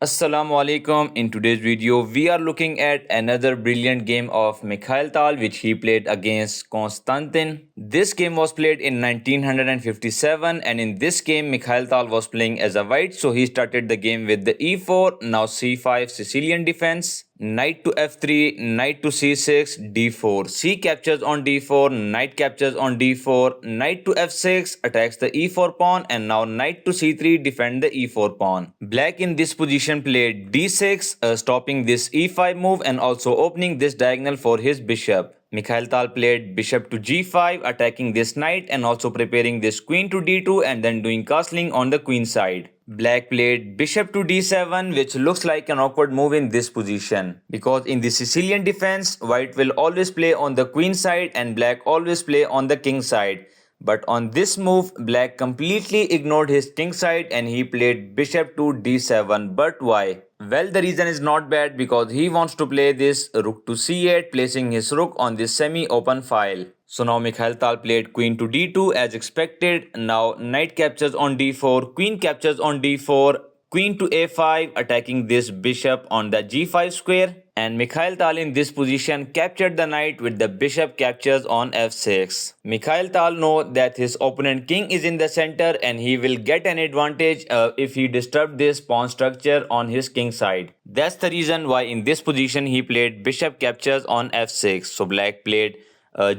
Assalamu alaikum. In today's video, we are looking at another brilliant game of Mikhail Tal which he played against Konstantin. This game was played in 1957 and in this game Mikhail Tal was playing as a white, so he started the game with the e4, now c5 Sicilian defense. Knight to f3, knight to c6, d4, c captures on d4, knight captures on d4, knight to f6, attacks the e4 pawn, and now knight to c3, defend the e4 pawn. Black in this position played d6, stopping this e5 move and also opening this diagonal for his bishop. Mikhail Tal played bishop to g5, attacking this knight and also preparing this queen to d2 and then doing castling on the queen side. Black played bishop to d7, which looks like an awkward move in this position, because in the Sicilian defense, white will always play on the queen side and black always play on the king side. But on this move, black completely ignored his king side and he played bishop to d7. But why? Well, the reason is not bad, because he wants to play this rook to c8, placing his rook on this semi-open file. So now Mikhail Tal played queen to d2 as expected. Now knight captures on d4, queen captures on d4, queen to a5, attacking this bishop on the g5 square. And Mikhail Tal in this position captured the knight with the bishop captures on f6. Mikhail Tal knows that his opponent king is in the center and he will get an advantage if he disturbs this pawn structure on his king side. That's the reason why in this position he played bishop captures on f6. So black played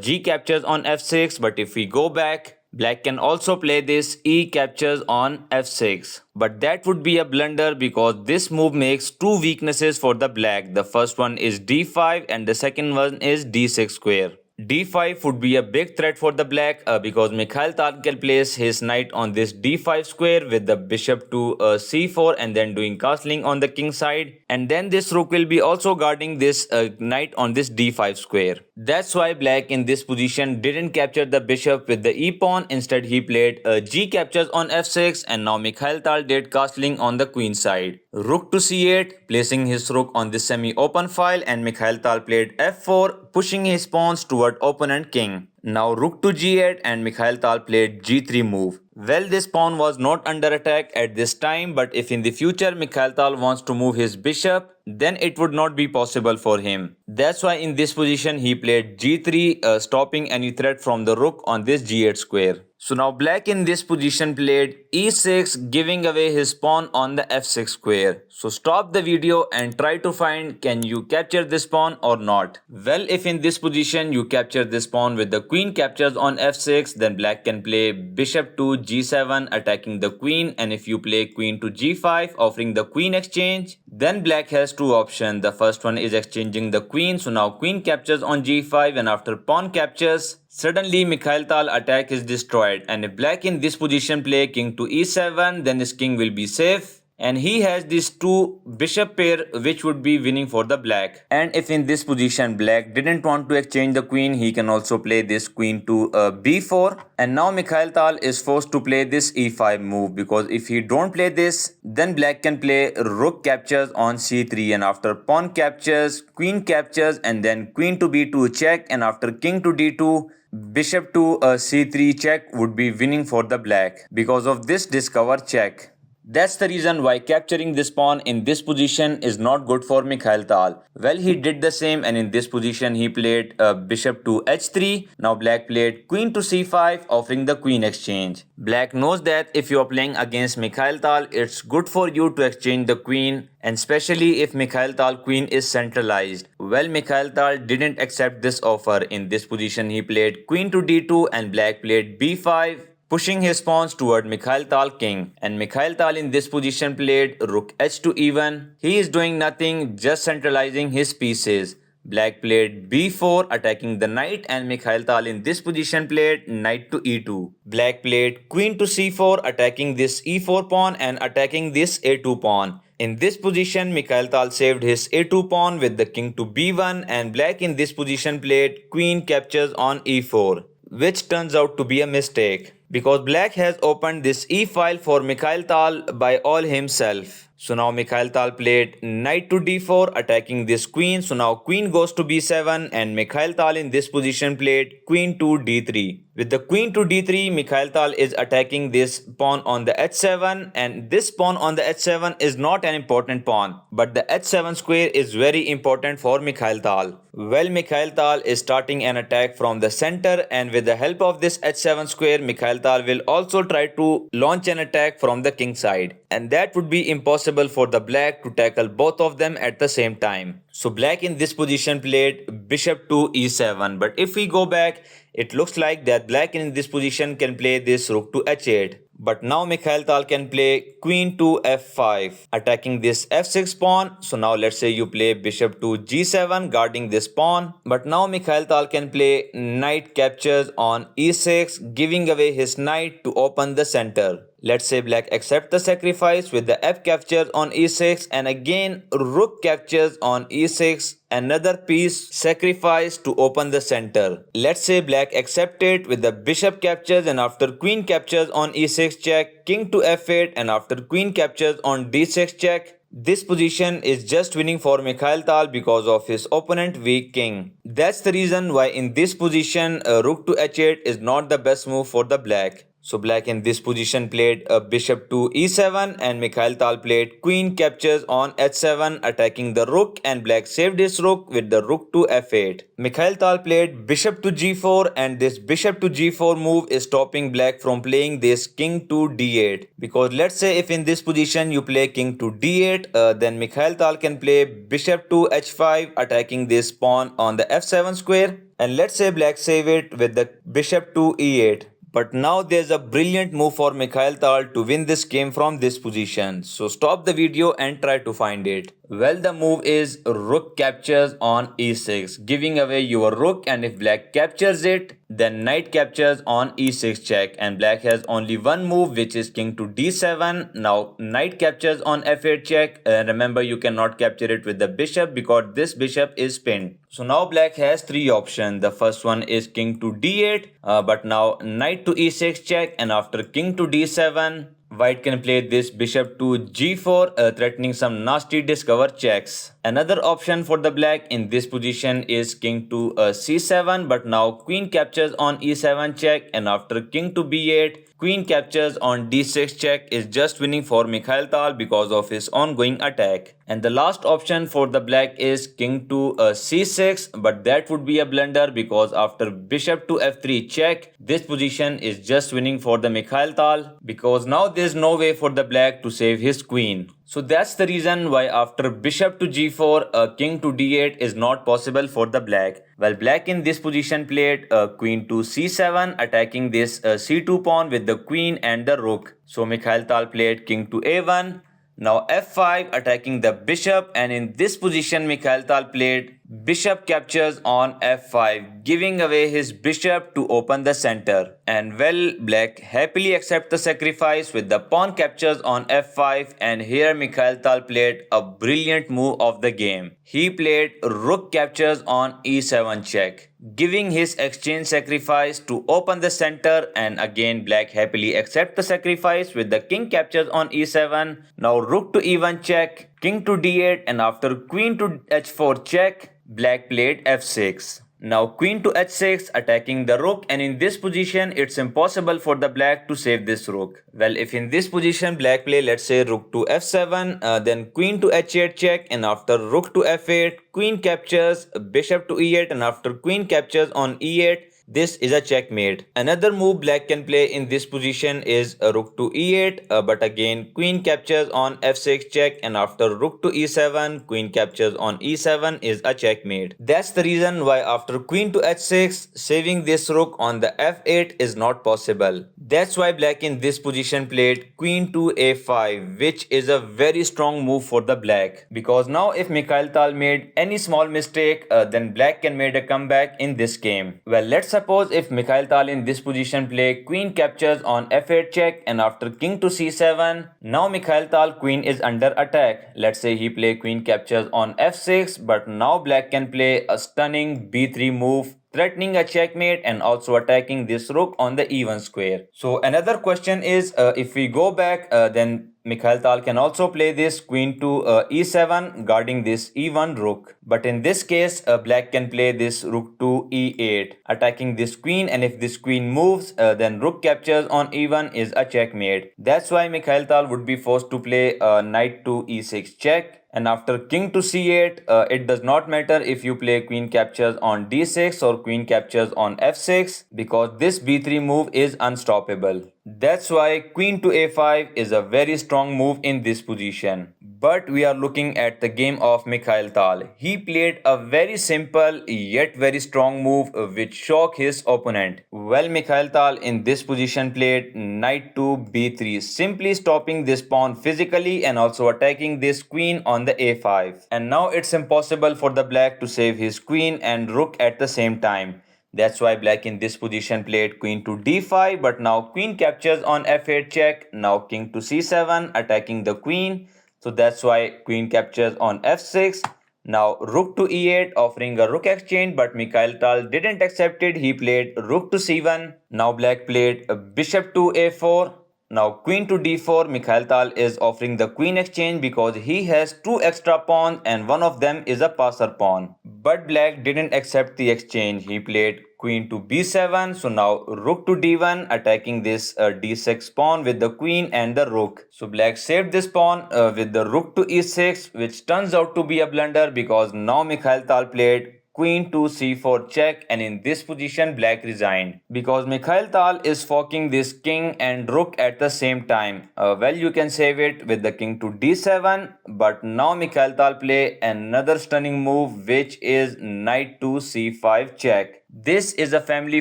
g captures on f6, but if we go back, black can also play this e captures on f6. But that would be a blunder, because this move makes two weaknesses for the black. The first one is d5 and the second one is d6 square. d5 would be a big threat for the black because Mikhail Tal can place his knight on this d5 square with the bishop to c4 and then doing castling on the king side. And then this rook will be also guarding this knight on this d5 square. That's why black in this position didn't capture the bishop with the e pawn. Instead, he played g captures on f6, and now Mikhail Tal did castling on the queen side. Rook to c8, placing his rook on this semi-open file, and Mikhail Tal played f4, pushing his pawns toward opponent king. Now rook to g8 and Mikhail Tal played g3 move. Well, this pawn was not under attack at this time, but if in the future Mikhail Tal wants to move his bishop, then it would not be possible for him. That's why in this position he played g3, stopping any threat from the rook on this g8 square. So now black in this position played e6, giving away his pawn on the f6 square. So stop the video and try to find, can you capture this pawn or not? Well, if in this position you capture this pawn with the queen captures on f6, then black can play bishop to g7, attacking the queen, and if you play queen to g5, offering the queen exchange, then black has two options. The first one is exchanging the queen, so now queen captures on g5, and after pawn captures, suddenly Mikhail Tal attack is destroyed, and if black in this position play king to e7, then his king will be safe. And he has these two bishop pair which would be winning for the black. And if in this position black didn't want to exchange the queen, he can also play this queen to b4. And now Mikhail Tal is forced to play this e5 move, because if he don't play this, then black can play rook captures on c3, and after pawn captures, queen captures, and then queen to b2 check, and after king to d2, bishop to c3 check would be winning for the black because of this discover check. That's the reason why capturing this pawn in this position is not good for Mikhail Tal. Well, he did the same, and in this position he played bishop to h3. Now black played queen to c5, offering the queen exchange. Black knows that if you are playing against Mikhail Tal, it's good for you to exchange the queen, and especially if Mikhail Tal queen is centralized. Well, Mikhail Tal didn't accept this offer. In this position he played queen to d2 and black played b5, pushing his pawns toward Mikhail Tal king. And Mikhail Tal in this position played rook h to e1. He is doing nothing, just centralizing his pieces. Black played b4, attacking the knight, and Mikhail Tal in this position played knight to e2. Black played queen to c4, attacking this e4 pawn and attacking this a2 pawn. In this position, Mikhail Tal saved his a2 pawn with the king to b1, and black in this position played queen captures on e4, which turns out to be a mistake, because black has opened this e file for Mikhail Tal by all himself. So now Mikhail Tal played knight to d4, attacking this queen. So now queen goes to b7, and Mikhail Tal in this position played queen to d3. With the queen to d3, Mikhail Tal is attacking this pawn on the h7, and this pawn on the h7 is not an important pawn, but the h7 square is very important for Mikhail Tal. Well, Mikhail Tal is starting an attack from the center, and with the help of this h7 square, Mikhail Tal will also try to launch an attack from the king side, and that would be impossible for the black to tackle both of them at the same time. So black in this position played bishop to e7, but if we go back, it looks like that black in this position can play this rook to h8. But now Mikhail Tal can play queen to f5, attacking this f6 pawn. So now let's say you play bishop to g7, guarding this pawn. But now Mikhail Tal can play knight captures on e6, giving away his knight to open the center. Let's say black accepts the sacrifice with the f captures on e6, and again rook captures on e6, another piece sacrificed to open the center. Let's say black accepts it with the bishop captures, and after queen captures on e6 check, king to f8, and after queen captures on d6 check. This position is just winning for Mikhail Tal because of his opponent weak king. That's the reason why in this position rook to h8 is not the best move for the black. So black in this position played a bishop to e7, and Mikhail Tal played queen captures on h7, attacking the rook, and black saved his rook with the rook to f8. Mikhail Tal played bishop to g4, and this bishop to g4 move is stopping black from playing this king to d8. Because let's say if in this position you play king to d8, then Mikhail Tal can play bishop to h5, attacking this pawn on the f7 square. And let's say black save it with the bishop to e8. But now there's a brilliant move for Mikhail Tal to win this game from this position. So stop the video and try to find it. Well, the move is rook captures on e6, giving away your rook, and if black captures it, then knight captures on e6 check, and black has only one move, which is king to d7. Now knight captures on f8 check, and remember you cannot capture it with the bishop because this bishop is pinned. So now black has three options. The first one is king to d8, but now knight to e6 check, and after king to d7, white can play this bishop to g4, threatening some nasty discover checks. Another option for the black in this position is king to c7, but now queen captures on e7 check, and after king to b8, queen captures on d6 check is just winning for Mikhail Tal because of his ongoing attack. And the last option for the black is king to c6, but that would be a blunder because after bishop to f3 check, this position is just winning for the Mikhail Tal because now there's no way for the black to save his queen. So that's the reason why after bishop to g4, king to d8 is not possible for the black. Well, black in this position played queen to c7, attacking this c2 pawn with the queen and the rook. So Mikhail Tal played king to a1. Now f5, attacking the bishop, and in this position Mikhail Tal played bishop captures on f5, giving away his bishop to open the center. And well, black happily accept the sacrifice with the pawn captures on f5, and here Mikhail Tal played a brilliant move of the game. He played rook captures on e7 check, giving his exchange sacrifice to open the center, and again black happily accept the sacrifice with the king captures on e7. Now rook to e1 check, king to d8, and after queen to h4 check, black played f6. Now queen to h6, attacking the rook, and in this position it's impossible for the black to save this rook. Well, if in this position black play, let's say rook to f7, then queen to h8 check, and after rook to f8, queen captures, bishop to e8, and after queen captures on e8, this is a checkmate. Another move black can play in this position is a rook to e8, but again queen captures on f6 check, and after rook to e7, queen captures on e7 is a checkmate. That's the reason why after queen to h6, saving this rook on the f8 is not possible. That's why black in this position played queen to a5, which is a very strong move for the black. Because now if Mikhail Tal made any small mistake, then black can make a comeback in this game. Well, let's suppose if Mikhail Tal in this position play queen captures on f8 check, and after king to c7, now Mikhail Tal queen is under attack. Let's say he play queen captures on f6, but now black can play a stunning b3 move, threatening a checkmate and also attacking this rook on the e1 square. So another question is, if we go back, then Mikhail Tal can also play this queen to e7 guarding this e1 rook. But in this case, black can play this rook to e8 attacking this queen, and if this queen moves, then rook captures on e1 is a checkmate. That's why Mikhail Tal would be forced to play knight to e6 check. And after king to c8, it does not matter if you play queen captures on d6 or queen captures on f6 because this b3 move is unstoppable. That's why queen to a5 is a very strong move in this position. But we are looking at the game of Mikhail Tal. He played a very simple yet very strong move which shocked his opponent. Well, Mikhail Tal in this position played knight to b3, simply stopping this pawn physically and also attacking this queen on the a5. And now it's impossible for the black to save his queen and rook at the same time. That's why black in this position played queen to d5, but now queen captures on f8 check. Now king to c7 attacking the queen. So that's why queen captures on f6. Now rook to e8 offering a rook exchange, but Mikhail Tal didn't accept it. He played rook to c1. Now black played bishop to a4. Now queen to d4, Mikhail Tal is offering the queen exchange because he has two extra pawns and one of them is a passer pawn. But black didn't accept the exchange. He played queen to b7. So now rook to d1 attacking this d6 pawn with the queen and the rook. So black saved this pawn with the rook to e6, which turns out to be a blunder because now Mikhail Tal played queen to c4 check, and in this position black resigned because Mikhail Tal is forking this king and rook at the same time. Well, you can save it with the king to d7, but now Mikhail Tal play another stunning move which is knight to c5 check. This is a family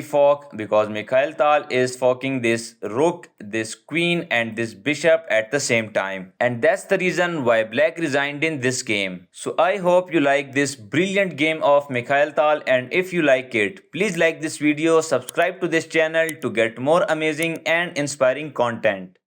fork because Mikhail Tal is forking this rook, this queen and this bishop at the same time. And that's the reason why black resigned in this game. So I hope you like this brilliant game of Mikhail Tal, and if you like it, please like this video, subscribe to this channel to get more amazing and inspiring content.